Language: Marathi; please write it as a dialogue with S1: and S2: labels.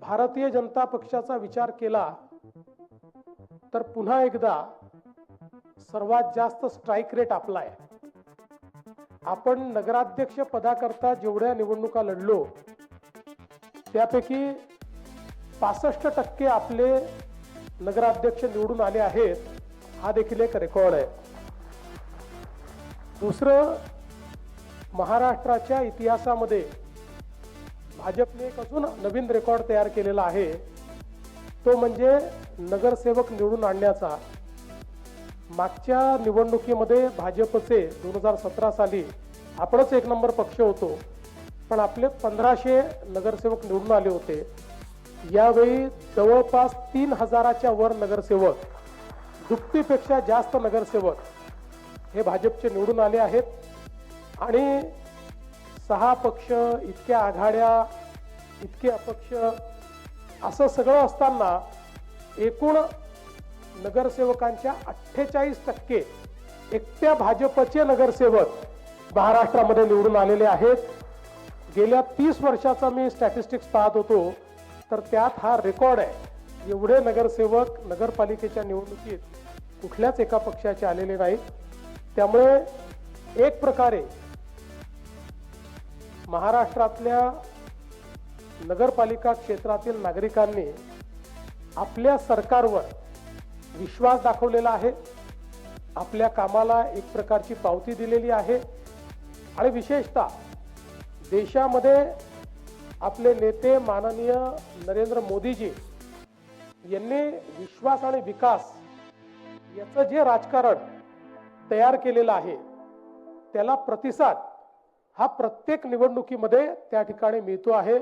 S1: भारतीय जनता पक्षाचा विचार केला तर पुन्हा एकदा सर्वात जास्त स्ट्राइक रेट आपला आहे। आपण नगराध्यक्ष पदाकरता जेवढ्या निवडणुका लढलो त्यापैकी 65% आपले नगराध्यक्ष निवडून आले आहेत, हा देखील एक रेकॉर्ड आहे। दुसरं, महाराष्ट्राच्या इतिहासामध्ये भाजपने एक अजून नवीन रेकॉर्ड तयार केलेला आहे, तो म्हणजे नगरसेवक निवडून आणण्याचा। मागच्या निवडणुकीमध्ये भाजपचे 2017 साली आपणच एक नंबर पक्ष होतो, पण आपले 1500 नगरसेवक निवडून आले होते। यावेळी जवळपास 3000च्या वर नगरसेवक, दुप्पटीपेक्षा जास्त नगरसेवक हे भाजपचे निवडून आले आहेत। आणि 6 पक्ष, इतक्या आघाड्या, इतके अपक्ष, असं सगळं असताना एकूण नगरसेवकांच्या 48% एकट्या भाजपचे नगरसेवक महाराष्ट्रामध्ये निवडून आलेले आहेत। गेल्या 30 वर्षाचा मी स्टॅटिस्टिक्स पाहत होतो, तर त्यात हा रेकॉर्ड आहे। एवढे नगरसेवक नगरपालिकेच्या निवडणुकीत कुठल्याच एका पक्षाचे आलेले नाहीत। त्यामुळे एक प्रकारे महाराष्ट्रातल्या नगरपालिका क्षेत्रातील नागरिकांनी आपल्या सरकारवर विश्वास दाखवलेला आहे, आपल्या कामाला एक प्रकारची पावती दिलेली आहे। आणि विशेषतः देशामध्ये आपले नेते माननीय नरेंद्र मोदीजी यांनी विश्वास आणि विकास याचं जे राजकारण तयार केलेलं आहे, त्याला प्रतिसाद हा प्रत्येक निवडणुकीमध्ये त्या ठिकाणी मिळतो आहे।